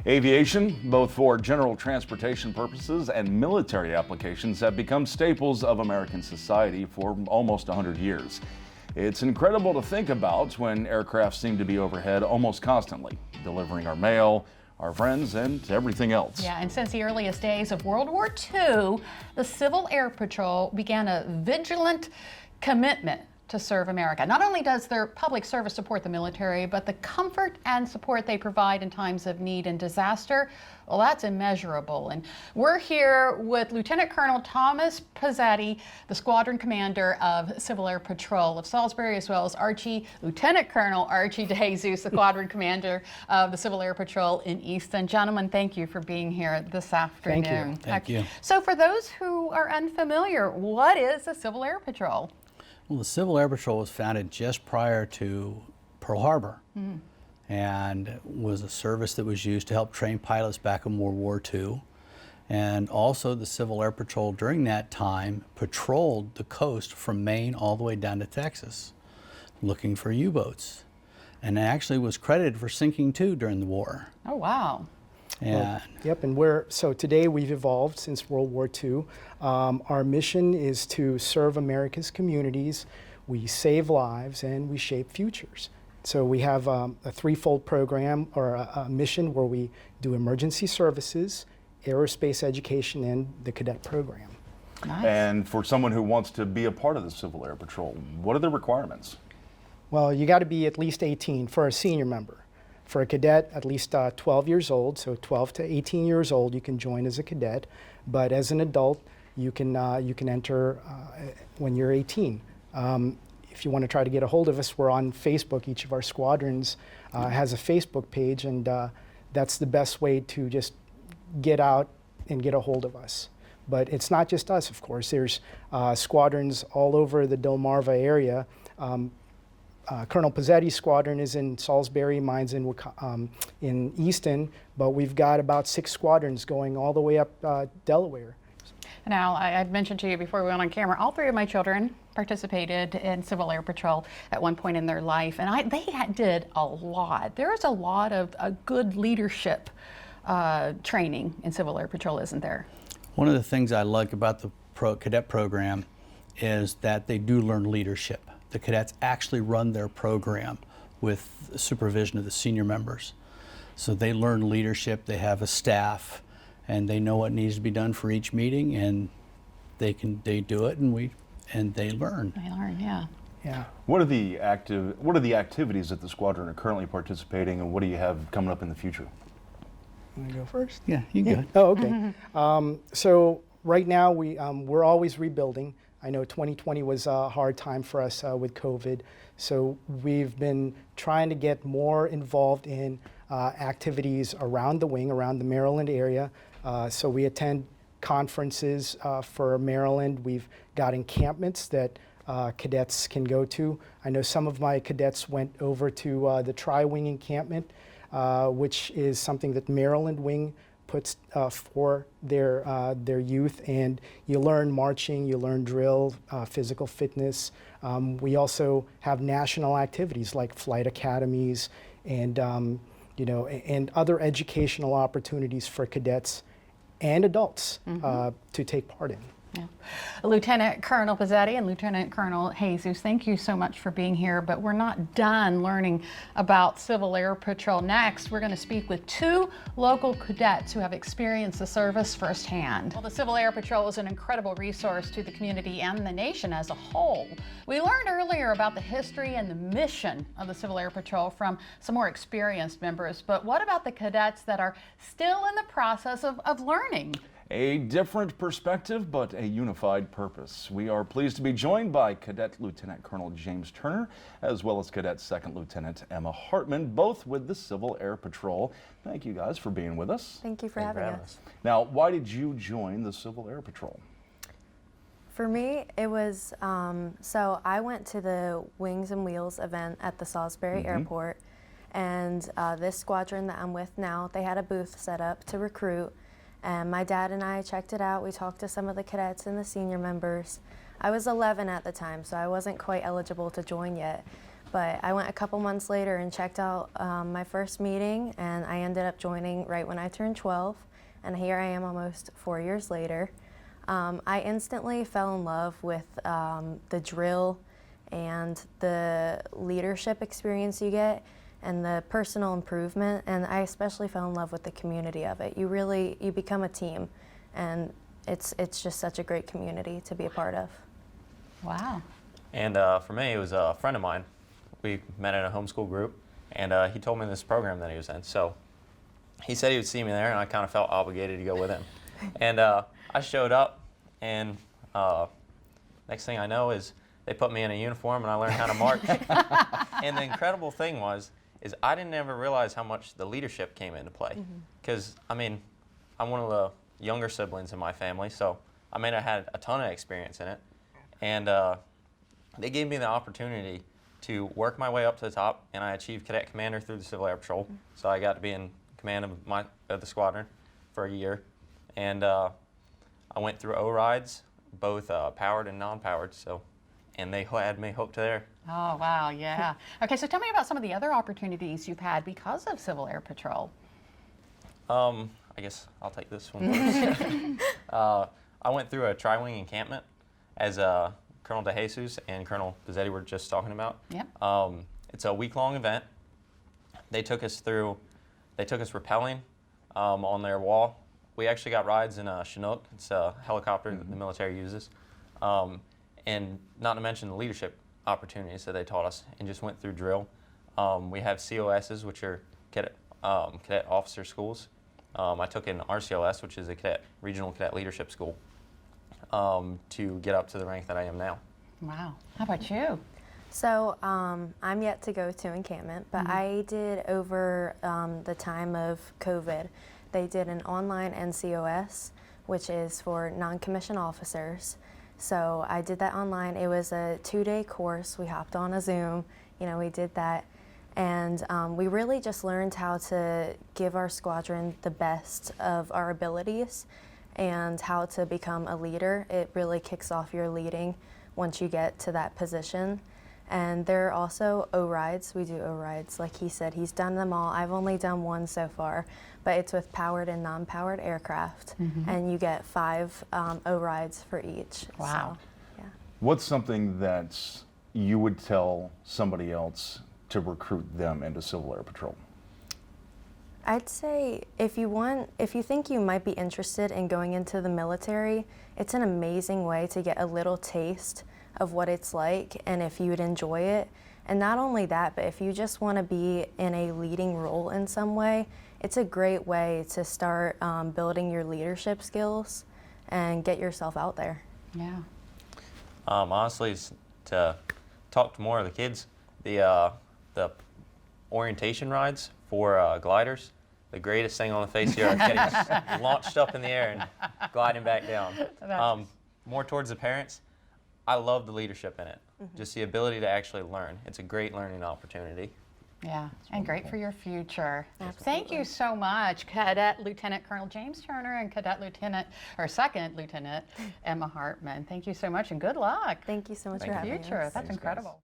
Aviation, both for general transportation purposes and military applications, have become staples of American society for almost 100 years. It's incredible to think about when aircraft seem to be overhead almost constantly, delivering our mail, our friends, and everything else. Yeah, and since the earliest days of World War II, the Civil Air Patrol began a vigilant commitment to serve America. Not only does their public service support the military, but the comfort and support they provide in times of need and disaster, well, that's immeasurable. And we're here with Lieutenant Colonel Thomas Pizzetti, the squadron commander of Civil Air Patrol of Salisbury, as well as Lieutenant Colonel Archie DeJesus, the squadron commander of the Civil Air Patrol in Easton. Gentlemen, thank you for being here this afternoon. Thank you. So for those who are unfamiliar, what is the Civil Air Patrol? Well, the Civil Air Patrol was founded just prior to Pearl Harbor and was a service that was used to help train pilots back in World War II. And also the Civil Air Patrol during that time patrolled the coast from Maine all the way down to Texas looking for U-boats, and actually was credited for sinking 2 during the war. Oh, wow. And yep, and so today we've evolved since World War II. Our mission is to serve America's communities. We save lives and we shape futures. So we have a threefold program or a mission where we do emergency services, aerospace education, and the cadet program. Nice. And for someone who wants to be a part of the Civil Air Patrol, what are the requirements? Well, you got to be at least 18 for a senior member. For a cadet, at least 12 years old, so 12 to 18 years old, you can join as a cadet. But as an adult, you can enter when you're 18. If you want to try to get a hold of us, we're on Facebook. Each of our squadrons has a Facebook page, and that's the best way to just get out and get a hold of us. But it's not just us, of course. There's squadrons all over the Delmarva area. Colonel Pizzetti's squadron is in Salisbury, mine's in Easton, but we've got about 6 squadrons going all the way up Delaware. Now, I'd mentioned to you before we went on camera, all 3 of my children participated in Civil Air Patrol at one point in their life, and they did a lot. There is a lot of good leadership training in Civil Air Patrol, isn't there? one of the things I like about the cadet program is that they do learn leadership. The cadets actually run their program with the supervision of the senior members. So they learn leadership, they have a staff, and they know what needs to be done for each meeting, and they do it, and they learn. They learn, yeah. Yeah. What are the activities that the squadron are currently participating, and what do you have coming up in the future? Want to go first? Yeah, you good. Oh, okay. So right now we're always rebuilding. I know 2020 was a hard time for us with COVID, so we've been trying to get more involved in activities around the wing, around the Maryland area. So we attend conferences for Maryland. We've got encampments that cadets can go to. I know some of my cadets went over to the Tri-Wing encampment, which is something that Maryland Wing puts for their youth, and you learn marching, you learn drill, physical fitness. We also have national activities like flight academies and and other educational opportunities for cadets and adults to take part in. Yeah. Lieutenant Colonel Pizzetti and Lieutenant Colonel Jesus, thank you so much for being here, but we're not done learning about Civil Air Patrol. Next, we're going to speak with 2 local cadets who have experienced the service firsthand. Well, the Civil Air Patrol is an incredible resource to the community and the nation as a whole. We learned earlier about the history and the mission of the Civil Air Patrol from some more experienced members, but what about the cadets that are still in the process of learning? A different perspective, but a unified purpose. We are pleased to be joined by Cadet Lieutenant Colonel James Turner, as well as Cadet Second Lieutenant Emma Hartman, both with the Civil Air Patrol. Thank you guys for being with us. Thank you for having us. Now, why did you join the Civil Air Patrol? For me, it was, so I went to the Wings and Wheels event at the Salisbury Airport, and this squadron that I'm with now, they had a booth set up to recruit. And my dad and I checked it out. We talked to some of the cadets and the senior members. I was 11 at the time, so I wasn't quite eligible to join yet. But I went a couple months later and checked out my first meeting, and I ended up joining right when I turned 12, and here I am almost 4 years later. I instantly fell in love with the drill and the leadership experience you get and the personal improvement, and I especially fell in love with the community of it. You become a team, and it's just such a great community to be a part of. Wow. And for me, it was a friend of mine. We met in a homeschool group, and he told me this program that he was in. So he said he would see me there, and I kind of felt obligated to go with him. And I showed up, and next thing I know is they put me in a uniform, and I learned how to march. And the incredible thing is I didn't ever realize how much the leadership came into play. Because, I mean, I'm one of the younger siblings in my family, so I may not have had a ton of experience in it. And they gave me the opportunity to work my way up to the top, and I achieved cadet commander through the Civil Air Patrol. So I got to be in command of the squadron for a year. And I went through O-rides, both powered and non-powered, and they had me hooked there. Oh, wow, yeah. Okay, so tell me about some of the other opportunities you've had because of Civil Air Patrol. I guess I'll take this one first. I went through a tri-wing encampment as Colonel DeJesus and Colonel Pizzetti were just talking about. Yep. It's a week-long event. They took us rappelling on their wall. We actually got rides in a Chinook. It's a helicopter that the military uses. And not to mention the leadership opportunities that they taught us, and just went through drill. We have COSs, which are cadet officer schools. I took an RCLS, which is a regional cadet leadership school, to get up to the rank that I am now. Wow. How about you? So I'm yet to go to encampment, but I did over the time of COVID, they did an online NCOS, which is for non-commissioned officers. So I did that online. It was a 2-day course. We hopped on a Zoom, we did that. And we really just learned how to give our squadron the best of our abilities and how to become a leader. It really kicks off your leading once you get to that position. And there are also O-rides. We do O-rides. Like he said, he's done them all. I've only done one so far, but it's with powered and non-powered aircraft. And you get 5 O-rides for each. Wow. So, yeah. What's something that you would tell somebody else to recruit them into Civil Air Patrol? I'd say if you think you might be interested in going into the military, it's an amazing way to get a little taste of what it's like and if you would enjoy it. And not only that, but if you just want to be in a leading role in some way, it's a great way to start building your leadership skills and get yourself out there. Yeah. Honestly, to talk to more of the kids, the orientation rides for gliders, the greatest thing on the face of the earth, getting launched up in the air and gliding back down. More towards the parents, I love the leadership in it. Just the ability to actually learn. It's a great learning opportunity. Yeah, and great for your future. Absolutely. Thank you so much, Cadet Lieutenant Colonel James Turner and Cadet Lieutenant, or Second Lieutenant Emma Hartman. Thank you so much and good luck. Thank you so much Thank for you. having Future, us. that's incredible.